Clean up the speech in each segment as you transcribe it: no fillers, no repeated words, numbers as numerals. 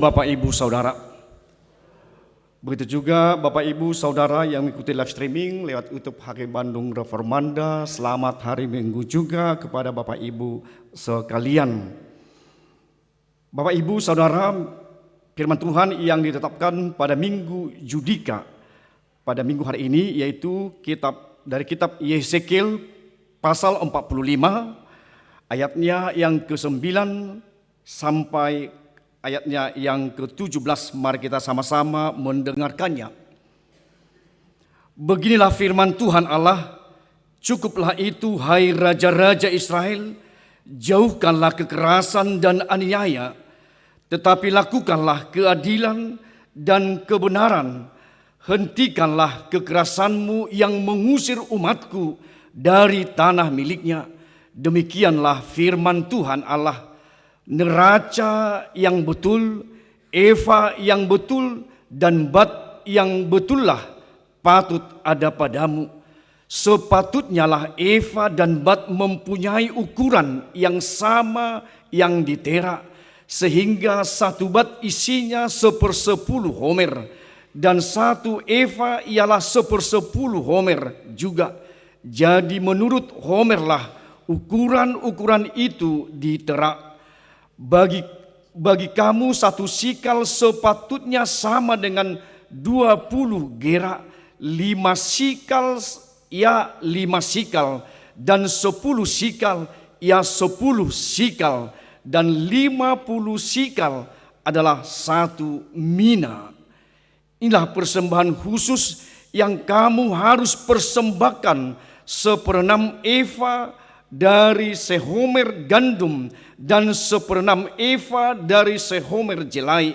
Bapak Ibu Saudara, begitu juga Bapak Ibu Saudara yang mengikuti live streaming lewat YouTube HKBP Bandung Reformanda. Selamat hari Minggu juga kepada Bapak Ibu sekalian. Bapak Ibu Saudara, firman Tuhan yang ditetapkan pada Minggu Judika pada minggu hari ini yaitu dari kitab Yesekiel pasal 45 ayatnya yang ke-9 sampai ayatnya yang ke-17. Mari kita sama-sama mendengarkannya. Beginilah firman Tuhan Allah, cukuplah itu hai raja-raja Israel, jauhkanlah kekerasan dan aniaya, tetapi lakukanlah keadilan dan kebenaran. Hentikanlah kekerasanmu yang mengusir umatku dari tanah miliknya. Demikianlah firman Tuhan Allah. Neraca yang betul, eva yang betul, dan bat yang betullah patut ada padamu. Sepatutnya lah eva dan bat mempunyai ukuran yang sama yang ditera, sehingga satu bat isinya 1/10 homer, dan satu eva ialah 1/10 homer juga. Jadi menurut homerlah ukuran-ukuran itu ditera. Bagi kamu satu sikal sepatutnya sama dengan 20 gera, 5 sikal ya 5 sikal, dan 10 sikal ya 10 sikal, dan 50 sikal adalah 1 mina. Inilah persembahan khusus yang kamu harus persembahkan: 1/6 eva dari sehomer gandum dan 1/6 eva dari sehomer jelai.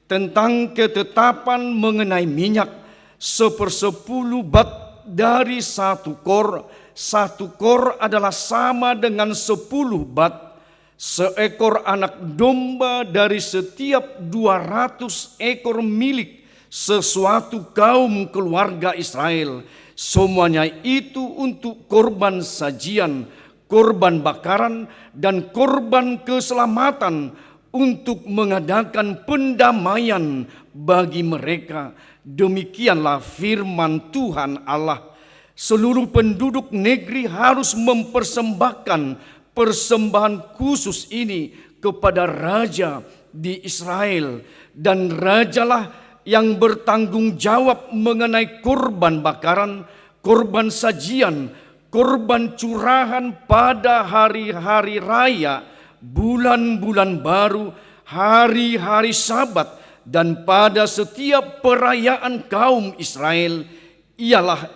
Tentang ketetapan mengenai minyak, 1/10 bat dari 1 kor. 1 kor adalah sama dengan 10 bat. Seekor anak domba dari setiap 200 ekor milik sesuatu kaum keluarga Israel. Semuanya itu untuk korban sajian, korban bakaran, dan korban keselamatan, untuk mengadakan pendamaian bagi mereka. Demikianlah firman Tuhan Allah. Seluruh penduduk negeri harus mempersembahkan persembahan khusus ini kepada raja di Israel, dan rajalah yang bertanggung jawab mengenai korban bakaran, korban sajian, korban curahan pada hari-hari raya, bulan-bulan baru, hari-hari Sabat, dan pada setiap perayaan kaum Israel. Ialah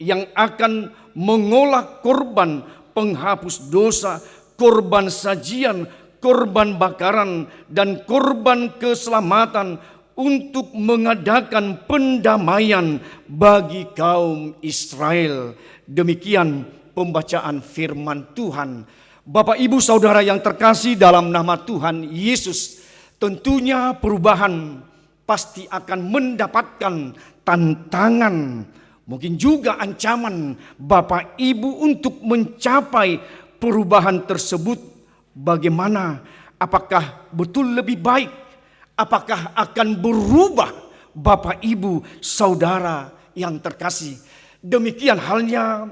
yang akan mengolah korban penghapus dosa, korban sajian, korban bakaran, dan korban keselamatan, untuk mengadakan pendamaian bagi kaum Israel. Demikian pembacaan firman Tuhan. Bapak Ibu Saudara yang terkasih dalam nama Tuhan Yesus, tentunya perubahan pasti akan mendapatkan tantangan, mungkin juga ancaman Bapak Ibu untuk mencapai perubahan tersebut. Bagaimana? Apakah betul lebih baik? Apakah akan berubah, Bapak Ibu Saudara yang terkasih? Demikian halnya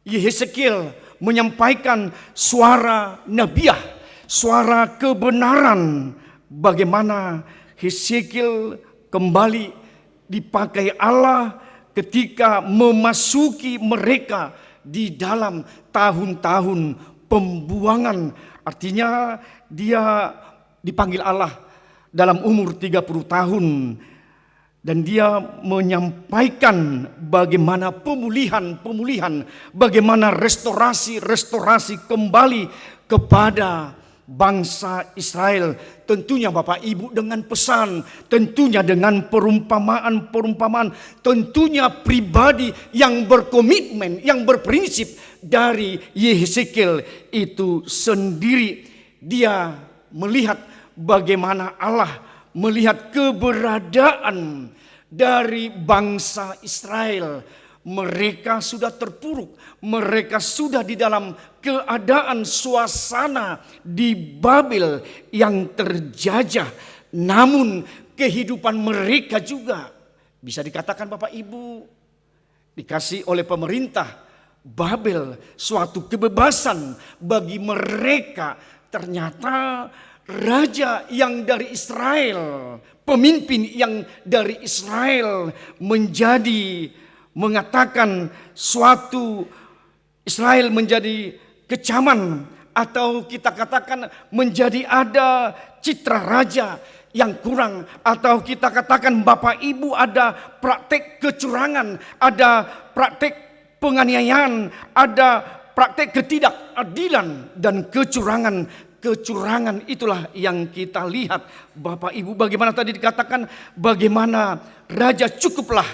Yesekiel menyampaikan suara nabiah, suara kebenaran. Bagaimana Yesekiel kembali dipakai Allah ketika memasuki mereka di dalam tahun-tahun pembuangan. Artinya dia dipanggil Allah dalam umur 30 tahun, dan dia menyampaikan bagaimana pemulihan, bagaimana restorasi kembali kepada bangsa Israel. Tentunya Bapak Ibu dengan pesan, tentunya dengan perumpamaan, tentunya pribadi yang berkomitmen, yang berprinsip dari Yesekiel itu sendiri. Dia melihat bagaimana Allah melihat keberadaan dari bangsa Israel. Mereka sudah terpuruk, mereka sudah di dalam keadaan suasana di Babel yang terjajah, namun kehidupan mereka juga bisa dikatakan Bapak Ibu dikasih oleh pemerintah Babel suatu kebebasan bagi mereka. Ternyata raja yang dari Israel, pemimpin yang dari Israel mengatakan suatu Israel menjadi kecaman, atau kita katakan menjadi ada citra raja yang kurang, atau kita katakan Bapak Ibu ada praktek kecurangan, ada praktek penganiayaan, ada praktek ketidakadilan dan kecurangan. Kecurangan itulah yang kita lihat Bapak Ibu. Bagaimana tadi dikatakan, bagaimana raja cukuplah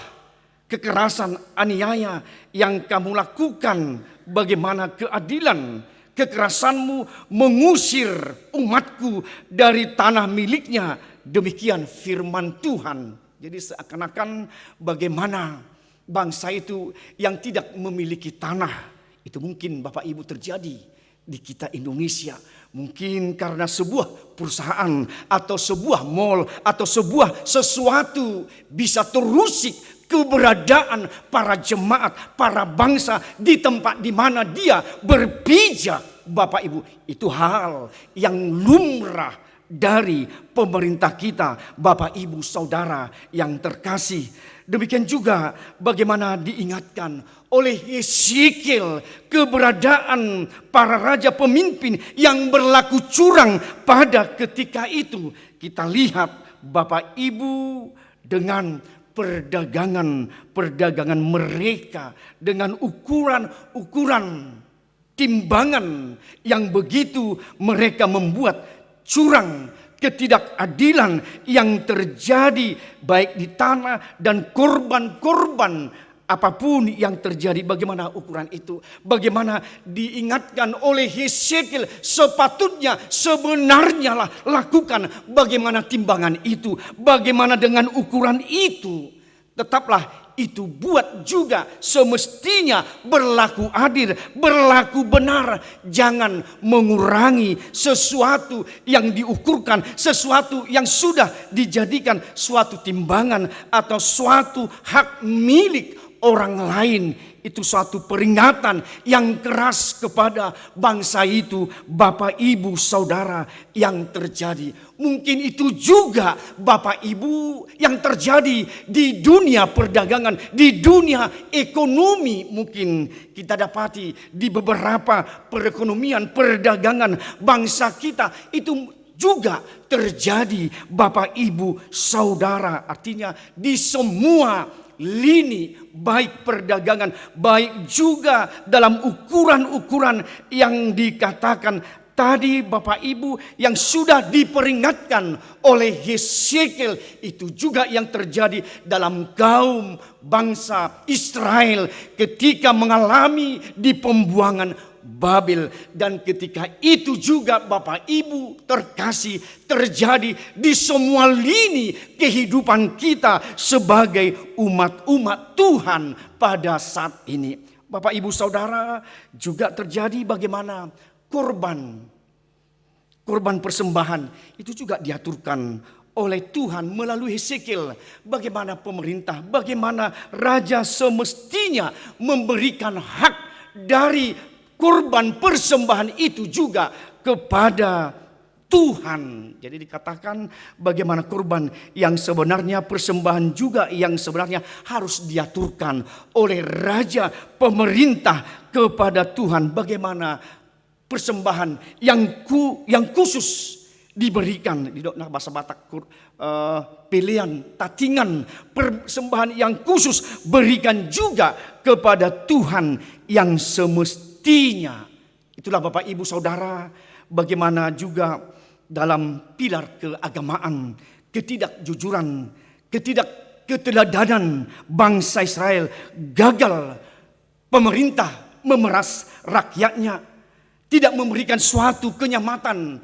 kekerasan aniaya yang kamu lakukan, bagaimana keadilan kekerasanmu mengusir umatku dari tanah miliknya. Demikian firman Tuhan. Jadi seakan-akan bagaimana bangsa itu yang tidak memiliki tanah. Itu mungkin Bapak Ibu terjadi di kita Indonesia. Mungkin karena sebuah perusahaan atau sebuah mall atau sebuah sesuatu bisa terusik keberadaan para jemaat, para bangsa di tempat di mana dia berpijak. Bapak Ibu, itu hal yang lumrah dari pemerintah kita, Bapak Ibu Saudara yang terkasih. Demikian juga bagaimana diingatkan oleh Yeskiel keberadaan para raja pemimpin yang berlaku curang pada ketika itu. Kita lihat Bapak Ibu dengan perdagangan mereka, dengan ukuran timbangan yang begitu mereka membuat curang, ketidakadilan yang terjadi baik di tanah dan korban-korban apapun yang terjadi. Bagaimana ukuran itu? Bagaimana diingatkan oleh Yeskiel, sepatutnya sebenarnya lah lakukan bagaimana timbangan itu, bagaimana dengan ukuran itu. Tetaplah itu buat juga semestinya berlaku adil, berlaku benar. Jangan mengurangi sesuatu yang diukurkan, sesuatu yang sudah dijadikan suatu timbangan atau suatu hak milik orang lain. Itu suatu peringatan yang keras kepada bangsa itu, Bapak Ibu Saudara yang terjadi. Mungkin itu juga Bapak Ibu yang terjadi di dunia perdagangan, di dunia ekonomi. Mungkin kita dapati di beberapa perekonomian, perdagangan bangsa kita itu juga terjadi Bapak Ibu Saudara. Artinya di semua lini, baik perdagangan, baik juga dalam ukuran-ukuran yang dikatakan tadi Bapak Ibu yang sudah diperingatkan oleh Yeskiel. Itu juga yang terjadi dalam kaum bangsa Israel ketika mengalami di pembuangan Babel. Dan ketika itu juga Bapak Ibu terkasih terjadi di semua lini kehidupan kita sebagai umat-umat Tuhan pada saat ini. Bapak Ibu Saudara, juga terjadi bagaimana korban persembahan itu juga diaturkan oleh Tuhan melalui Yeskiel. Bagaimana pemerintah, bagaimana raja semestinya memberikan hak dari korban persembahan itu juga kepada Tuhan. Jadi dikatakan bagaimana korban yang sebenarnya, persembahan juga yang sebenarnya harus diaturkan oleh raja pemerintah kepada Tuhan. Bagaimana persembahan yang khusus diberikan di bahasa Batak, pilihan, tatingan, persembahan yang khusus berikan juga kepada Tuhan yang semestinya. Itulah Bapak Ibu Saudara, bagaimana juga dalam pilar keagamaan, ketidakjujuran, ketidakketeladanan bangsa Israel, gagal pemerintah memeras rakyatnya, tidak memberikan suatu kenyamanan,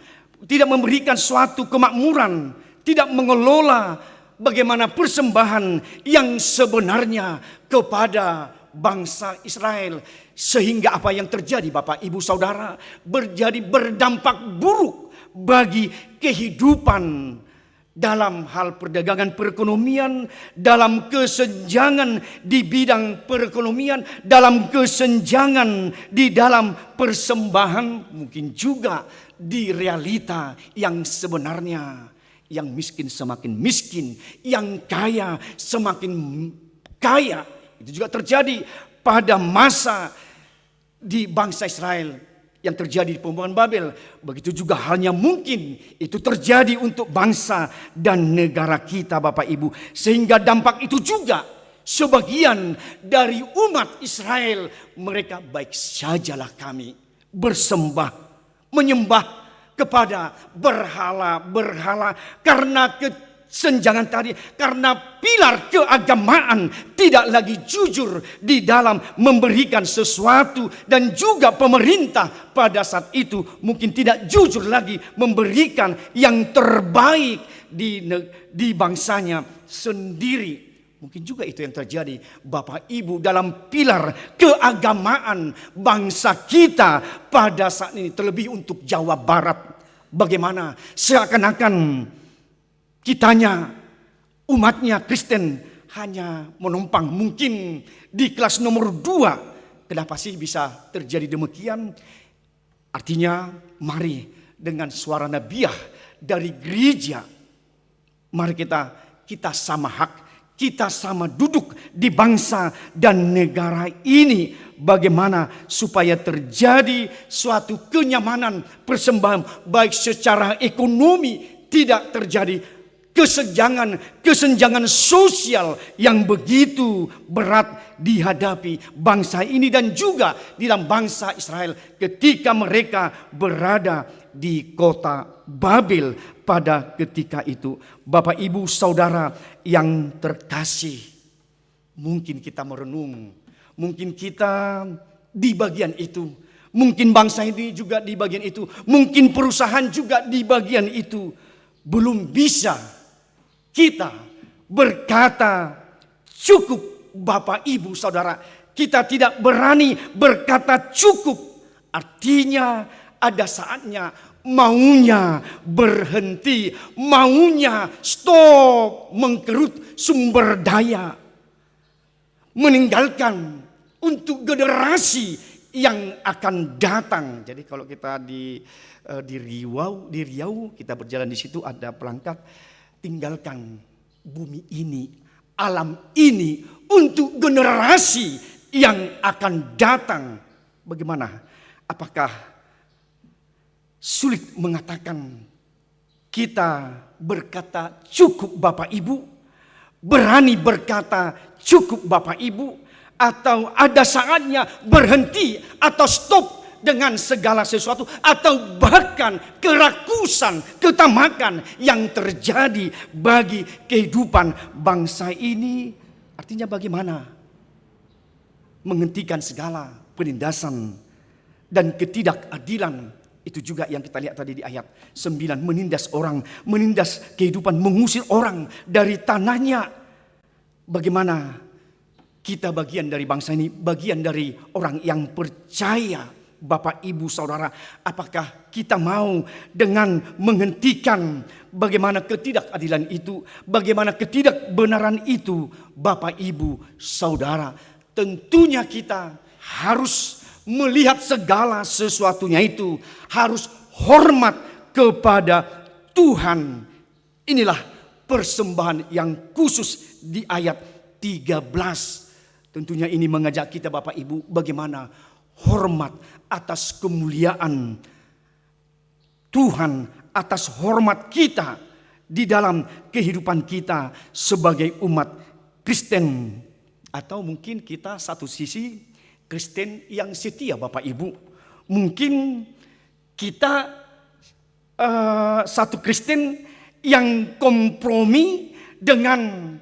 tidak memberikan suatu kemakmuran, tidak mengelola bagaimana persembahan yang sebenarnya kepada bangsa Israel. Sehingga apa yang terjadi Bapak Ibu Saudara, berdampak buruk bagi kehidupan dalam hal perdagangan perekonomian, dalam kesenjangan di bidang perekonomian, dalam kesenjangan di dalam persembahan, mungkin juga di realita yang sebenarnya. Yang miskin semakin miskin, yang kaya semakin kaya. Itu juga terjadi pada masa di bangsa Israel yang terjadi di pembuangan Babel. Begitu juga halnya mungkin itu terjadi untuk bangsa dan negara kita, Bapak Ibu. Sehingga dampak itu juga sebagian dari umat Israel, mereka baik sajalah kami bersembah, menyembah kepada berhala-berhala karena kesenjangan tadi, karena pilar keagamaan tidak lagi jujur di dalam memberikan sesuatu, dan juga pemerintah pada saat itu mungkin tidak jujur lagi memberikan yang terbaik di bangsanya sendiri. Mungkin juga itu yang terjadi, Bapak Ibu, dalam pilar keagamaan bangsa kita pada saat ini, terlebih untuk Jawa Barat. Bagaimana seakan-akan kitanya, umatnya Kristen, hanya menumpang mungkin di kelas nomor 2. Kenapa sih bisa terjadi demikian? Artinya mari dengan suara nabiah dari gereja, mari kita sama hak, kita sama duduk di bangsa dan negara ini. Bagaimana supaya terjadi suatu kenyamanan persembahan, baik secara ekonomi, tidak terjadi kesenjangan sosial yang begitu berat dihadapi bangsa ini dan juga di dalam bangsa Israel ketika mereka berada di kota Babel pada ketika itu. Bapak, Ibu, Saudara yang terkasih, mungkin kita merenung, mungkin kita di bagian itu, mungkin bangsa ini juga di bagian itu, mungkin perusahaan juga di bagian itu. Belum bisa kita berkata cukup, Bapak, Ibu, Saudara. Kita tidak berani berkata cukup. Artinya ada saatnya maunya berhenti, maunya stop mengkerut sumber daya, meninggalkan untuk generasi yang akan datang. Jadi kalau kita di Riau kita berjalan di situ ada pelangkat, tinggalkan bumi ini, alam ini untuk generasi yang akan datang. Bagaimana? Apakah sulit mengatakan kita berkata cukup, Bapak Ibu? Berani berkata cukup, Bapak Ibu? Atau ada saatnya berhenti atau stop dengan segala sesuatu, atau bahkan kerakusan, ketamakan yang terjadi bagi kehidupan bangsa ini? Artinya bagaimana menghentikan segala penindasan dan ketidakadilan. Itu juga yang kita lihat tadi di ayat 9. Menindas orang, menindas kehidupan, mengusir orang dari tanahnya. Bagaimana kita bagian dari bangsa ini, bagian dari orang yang percaya, Bapak, Ibu, Saudara. Apakah kita mau dengan menghentikan bagaimana ketidakadilan itu, bagaimana ketidakbenaran itu, Bapak, Ibu, Saudara? Tentunya kita harus melihat segala sesuatunya itu, harus hormat kepada Tuhan. Inilah persembahan yang khusus di ayat 13. Tentunya ini mengajak kita, Bapak, Ibu, bagaimana hormat atas kemuliaan Tuhan, atas hormat kita di dalam kehidupan kita sebagai umat Kristen. Atau mungkin kita satu sisi Kristen yang setia, Bapak, Ibu. Mungkin kita satu Kristen yang kompromi dengan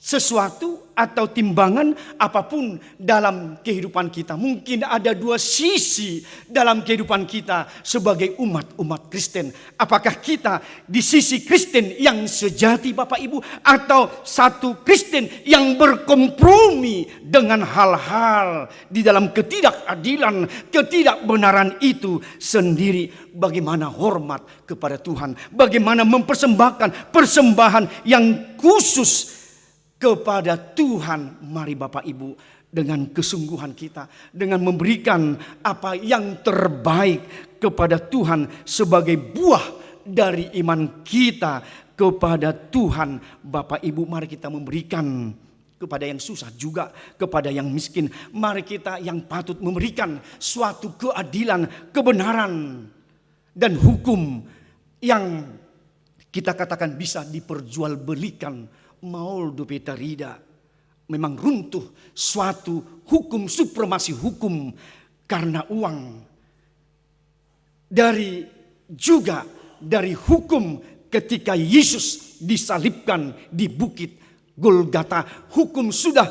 sesuatu atau timbangan apapun dalam kehidupan kita. Mungkin ada dua sisi dalam kehidupan kita sebagai umat Kristen. Apakah kita di sisi Kristen yang sejati Bapak Ibu, atau satu Kristen yang berkompromi dengan hal-hal di dalam ketidakadilan, ketidakbenaran itu sendiri. Bagaimana hormat kepada Tuhan, bagaimana mempersembahkan persembahan yang khusus kepada Tuhan. Mari Bapak Ibu dengan kesungguhan kita, dengan memberikan apa yang terbaik kepada Tuhan sebagai buah dari iman kita kepada Tuhan. Bapak Ibu, mari kita memberikan kepada yang susah, juga kepada yang miskin. Mari kita yang patut memberikan suatu keadilan, kebenaran, dan hukum yang kita katakan bisa diperjualbelikan. Mauldo Peterida, memang runtuh suatu hukum, supremasi hukum karena uang. Juga dari hukum ketika Yesus disalibkan di bukit Golgata, hukum sudah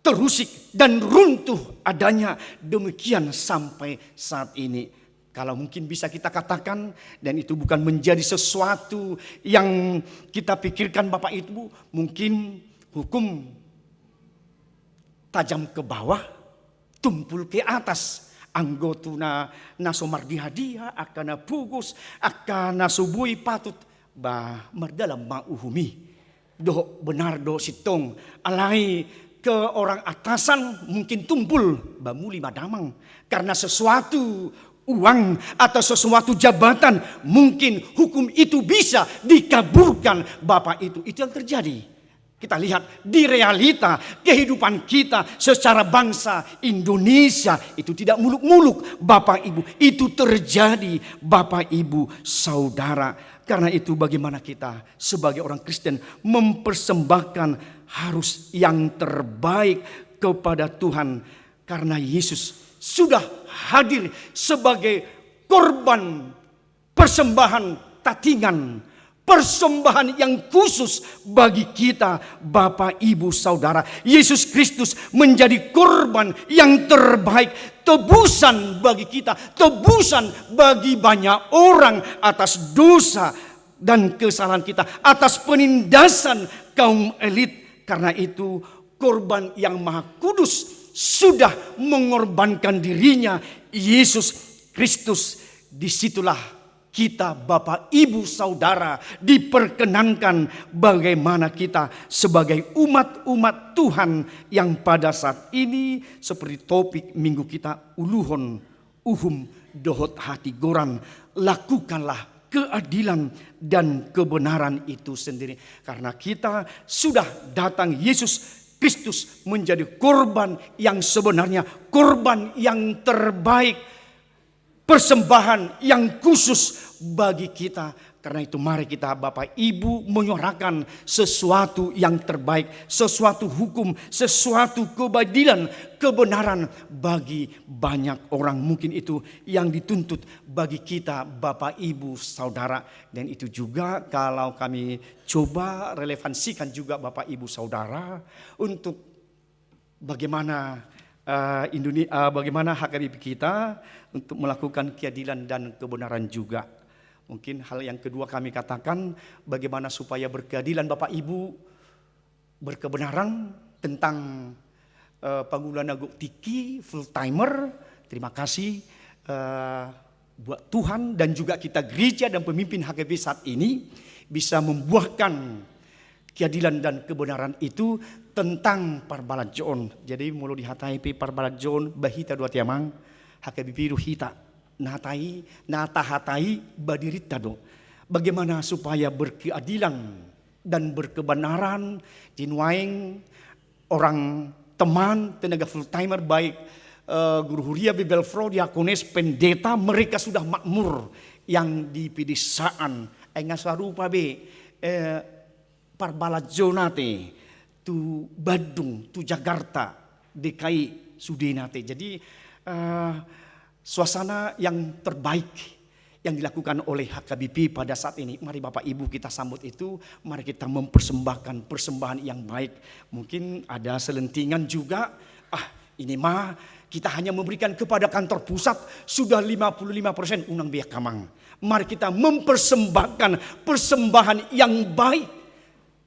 terusik dan runtuh adanya. Demikian sampai saat ini. Kalau mungkin bisa kita katakan, dan itu bukan menjadi sesuatu yang kita pikirkan Bapak Ibu, mungkin hukum tajam ke bawah, tumpul ke atas. Anggotuna nasomardi hadiah, akana pugus, akana subui patut, bah merdalam mauhumi. Doh benar do sitong, alai ke orang atasan mungkin tumpul, bamuli madamang. Karena sesuatu uang atau sesuatu jabatan, mungkin hukum itu bisa dikabulkan Bapak itu yang terjadi. Kita lihat di realita kehidupan kita secara bangsa Indonesia itu tidak muluk-muluk Bapak Ibu. Itu terjadi Bapak Ibu Saudara. Karena itu bagaimana kita sebagai orang Kristen mempersembahkan harus yang terbaik kepada Tuhan. Karena Yesus sudah hadir sebagai korban persembahan tatingan, persembahan yang khusus bagi kita Bapak Ibu Saudara. Yesus Kristus menjadi korban yang terbaik, tebusan bagi kita, tebusan bagi banyak orang atas dosa dan kesalahan kita, atas penindasan kaum elit. Karena itu korban yang maha kudus sudah mengorbankan dirinya, Yesus Kristus. Disitulah kita Bapak Ibu Saudara diperkenankan bagaimana kita sebagai umat-umat Tuhan yang pada saat ini seperti topik minggu kita, uluhon uhum dohot hati goran, lakukanlah keadilan dan kebenaran itu sendiri. Karena kita sudah datang, Yesus Kristus menjadi korban yang sebenarnya, korban yang terbaik, persembahan yang khusus bagi kita. Karena itu mari kita Bapak Ibu menyuarakan sesuatu yang terbaik, sesuatu hukum, sesuatu keadilan, kebenaran bagi banyak orang. Mungkin itu yang dituntut bagi kita Bapak Ibu Saudara. Dan itu juga kalau kami coba relevansikan juga Bapak Ibu Saudara untuk bagaimana bagaimana hak kita untuk melakukan keadilan dan kebenaran juga. Mungkin hal yang kedua kami katakan bagaimana supaya berkeadilan Bapak Ibu, berkebenaran tentang Panggulana Tiki full timer. Terima kasih buat Tuhan dan juga kita gereja dan pemimpin HKB saat ini bisa membuahkan keadilan dan kebenaran itu tentang Parbalajon. Jadi mulu dihatai Parbalajon bahita dua tiamang HKB biru hita. Natahatai badirit tado. Bagaimana supaya berkeadilan dan berkebenaran dinuaing orang teman tenaga full timer baik Guru Huria Bibelfro Diakones pendeta, mereka sudah makmur yang di pedesaan engasarupa Parbalajonate tu Badung tu Jakarta DKI Sudenate. Jadi suasana yang terbaik yang dilakukan oleh HKBP pada saat ini. Mari Bapak Ibu kita sambut itu. Mari kita mempersembahkan persembahan yang baik. Mungkin ada selentingan juga. Ini mah kita hanya memberikan kepada kantor pusat sudah 55% unang biaya kamang. Mari kita mempersembahkan persembahan yang baik.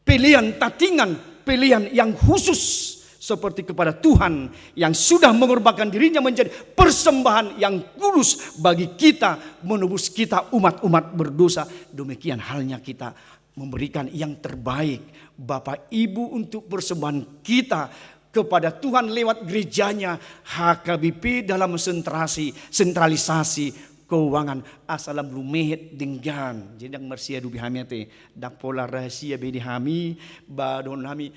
Pilihan tatingan, pilihan yang khusus. Seperti kepada Tuhan yang sudah mengorbankan dirinya menjadi persembahan yang kudus bagi kita, menebus kita umat-umat berdosa. Demikian halnya kita memberikan yang terbaik Bapak Ibu untuk persembahan kita kepada Tuhan lewat gerejanya HKBP dalam sentralisasi keuangan asalam lumehet dengan jadi yang mersia dubi hamete dak pola rahasia bedi hami badon hami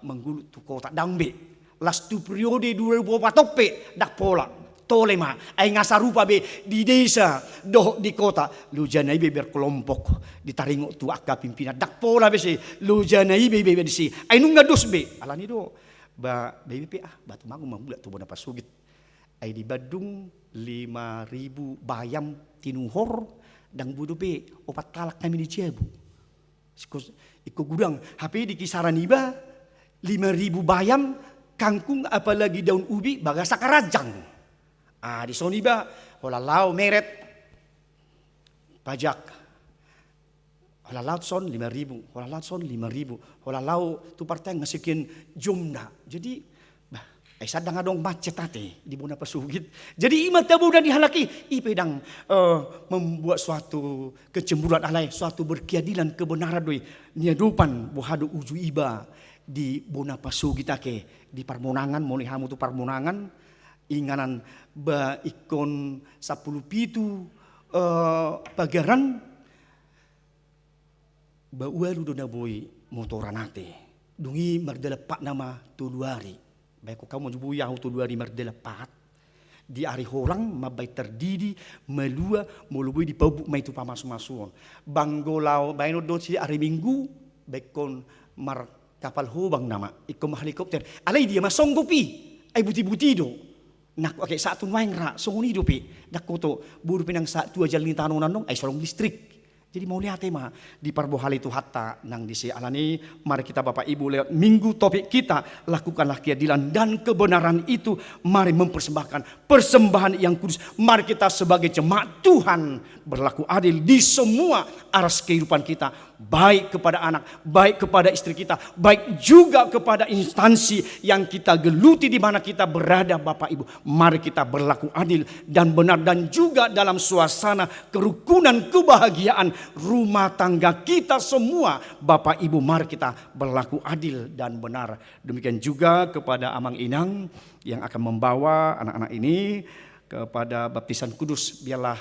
menggulu tu kota dambe last tu periode 2004 tope dak pola tolema ai ngasarupa be di desa doh di kota lu janai be berkelompok ditaringo tu akka pimpinan dak pola be si lu janai be di si ai nungga dos be alani do ba BBP batu mangu mambula tu bona pasugit ai di Badung 5.000 bayam tinuhor dan budu be opat talak kami di Cebu. Iko gudang HP di kisaran iba 5.000 bayam kangkung apalagi daun ubi baga sakarajang. Di soniba holalau meret pajak. Holalau son 5.000, holalau son 5.000, holalau tu partai ngasikin jumna. Jadi sadang adong macet ate di bona pasugit. Jadi imat tabu dan dihalaki ipedang membuat suatu kecemburuan alai, suatu berkeadilan kebenaran doi niadupan bohado uju iba di bona pasugit ake di parmonangan moni hamu tu parmonangan inganan ba ikon 10 pitu pagaran ba ualu dona boy motoran ate dungi mardala pak nama tuluari. Baik kamu jubu yahu tu 2004 di hari orang mabai terdidi melua molubui di pabuk mai tu pamasu-masuon banggolau baino dosi hari Minggu baikon mar kapal hobang nama ikom helikopter alai dia masonggopi ai buti-buti do nak oke satu waing ra songoni do pi dak koto buru pinang satu aja lintanonan dong ai sorong listrik. Jadi mau lihat tema di parbohal itu hatta nang disi alani. Mari kita Bapak Ibu lewat minggu topik kita lakukanlah keadilan dan kebenaran itu. Mari mempersembahkan persembahan yang kudus. Mari kita sebagai jemaat Tuhan berlaku adil di semua aras kehidupan kita. Baik kepada anak, baik kepada istri kita, baik juga kepada instansi yang kita geluti di mana kita berada Bapak Ibu. Mari kita berlaku adil dan benar dan juga dalam suasana kerukunan kebahagiaan rumah tangga kita semua. Bapak Ibu mari kita berlaku adil dan benar. Demikian juga kepada Amang Inang yang akan membawa anak-anak ini kepada baptisan kudus. Biarlah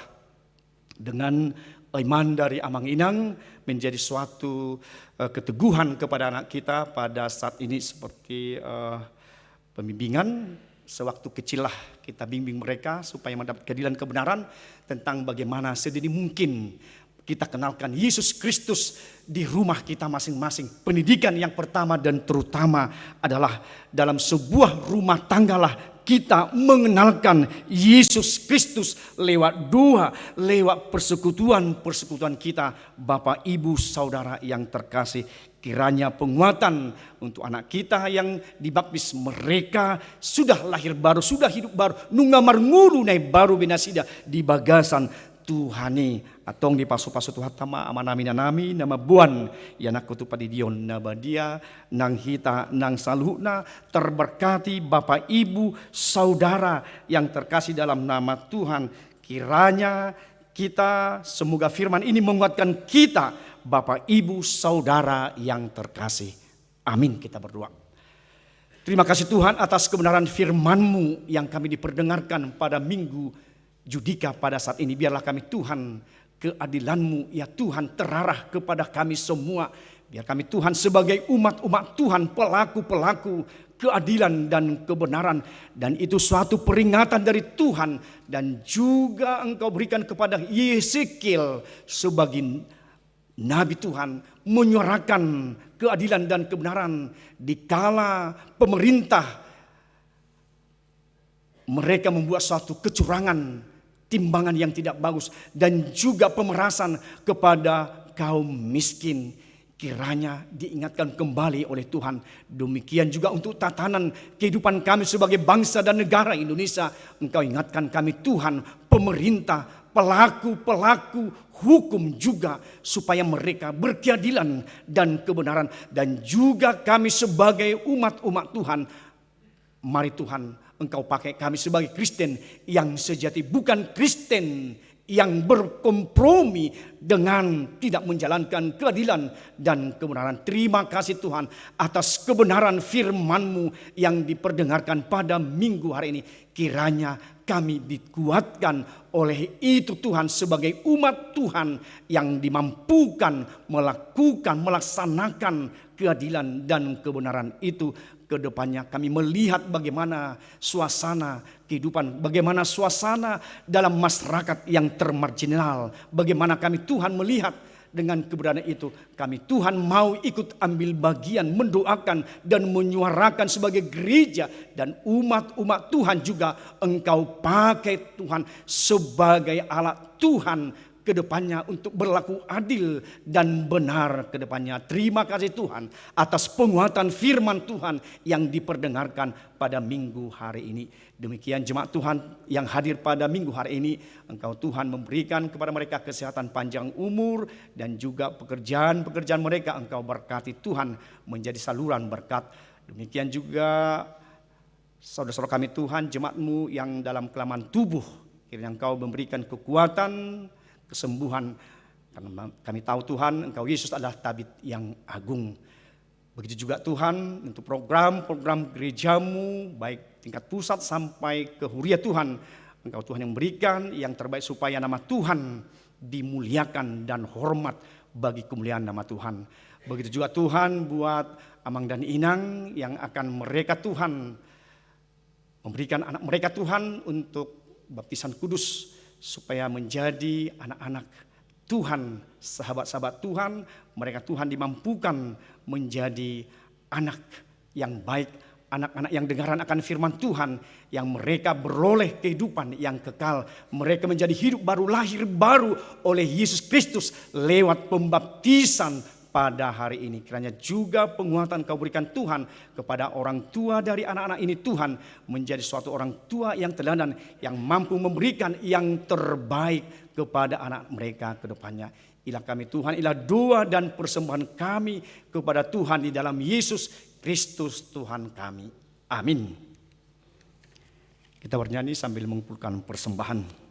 dengan iman dari Amang Inang menjadi suatu keteguhan kepada anak kita pada saat ini seperti pembimbingan. Sewaktu kecil lah kita bimbing mereka supaya mendapat keadilan kebenaran tentang bagaimana sedini mungkin kita kenalkan Yesus Kristus di rumah kita masing-masing. Pendidikan yang pertama dan terutama adalah dalam sebuah rumah tanggalah kita mengenalkan Yesus Kristus lewat doa, lewat persekutuan kita. Bapak, Ibu, Saudara yang terkasih, kiranya penguatan untuk anak kita yang dibaptis, mereka sudah lahir baru, sudah hidup baru, nungamar ngulu nai baru binasida di bagasan Tuhani atong di pasu-pasu Tuhan tama amanami nami nama buan ya nak kutu padidion nabadia nang hita nang saluhna terberkati Bapak Ibu Saudara yang terkasih dalam nama Tuhan. Kiranya kita semoga firman ini menguatkan kita Bapak Ibu Saudara yang terkasih. Amin, kita berdoa. Terima kasih Tuhan atas kebenaran firman-Mu yang kami diperdengarkan pada minggu Judika pada saat ini. Biarlah kami Tuhan keadilan-Mu ya Tuhan terarah kepada kami semua. Biar kami Tuhan sebagai umat-umat Tuhan, pelaku-pelaku keadilan dan kebenaran. Dan itu suatu peringatan dari Tuhan. Dan juga Engkau berikan kepada Yeskiel sebagai Nabi Tuhan menyuarakan keadilan dan kebenaran dikala pemerintah mereka membuat suatu kecurangan timbangan yang tidak bagus, dan juga pemerasan kepada kaum miskin. Kiranya diingatkan kembali oleh Tuhan. Demikian juga untuk tatanan kehidupan kami sebagai bangsa dan negara Indonesia. Engkau ingatkan kami Tuhan, pemerintah, pelaku-pelaku hukum juga, supaya mereka berkeadilan dan kebenaran. Dan juga kami sebagai umat-umat Tuhan, mari Tuhan Engkau pakai kami sebagai Kristen yang sejati, bukan Kristen yang berkompromi dengan tidak menjalankan keadilan dan kebenaran. Terima kasih Tuhan atas kebenaran firman-Mu yang diperdengarkan pada minggu hari ini. Kiranya kami dikuatkan oleh itu Tuhan, sebagai umat Tuhan yang dimampukan melaksanakan keadilan dan kebenaran itu. Kedepannya kami melihat bagaimana suasana kehidupan, bagaimana suasana dalam masyarakat yang termarginal. Bagaimana kami Tuhan melihat dengan keberadaan itu. Kami Tuhan mau ikut ambil bagian, mendoakan dan menyuarakan sebagai gereja dan umat-umat Tuhan juga. Engkau pakai Tuhan sebagai alat Tuhan kedepannya untuk berlaku adil dan benar kedepannya. Terima kasih Tuhan atas penguatan firman Tuhan yang diperdengarkan pada minggu hari ini. Demikian jemaat Tuhan yang hadir pada minggu hari ini, Engkau Tuhan memberikan kepada mereka kesehatan panjang umur, dan juga pekerjaan-pekerjaan mereka Engkau berkati Tuhan menjadi saluran berkat. Demikian juga saudara-saudara kami Tuhan, jemaat-Mu yang dalam kelemahan tubuh, kiranya Engkau memberikan kekuatan, kesembuhan, karena kami tahu Tuhan Engkau Yesus adalah tabib yang agung. Begitu juga Tuhan untuk program-program gereja-Mu, baik tingkat pusat sampai ke Huria Tuhan, Engkau Tuhan yang memberikan yang terbaik supaya nama Tuhan dimuliakan dan hormat bagi kemuliaan nama Tuhan. Begitu juga Tuhan buat Amang dan Inang yang akan mereka Tuhan memberikan anak mereka Tuhan untuk baptisan kudus, supaya menjadi anak-anak Tuhan, sahabat-sahabat Tuhan. Mereka Tuhan dimampukan menjadi anak yang baik, anak-anak yang dengaran akan firman Tuhan, yang mereka beroleh kehidupan yang kekal. Mereka menjadi hidup baru, lahir baru oleh Yesus Kristus lewat pembaptisan pada hari ini. Kiranya juga penguatan Kau berikan Tuhan kepada orang tua dari anak-anak ini Tuhan, menjadi suatu orang tua yang teladan, yang mampu memberikan yang terbaik kepada anak mereka ke depannya. Inilah kami Tuhan, inilah doa dan persembahan kami kepada Tuhan di dalam Yesus Kristus Tuhan kami. Amin. Kita bernyanyi sambil mengumpulkan persembahan.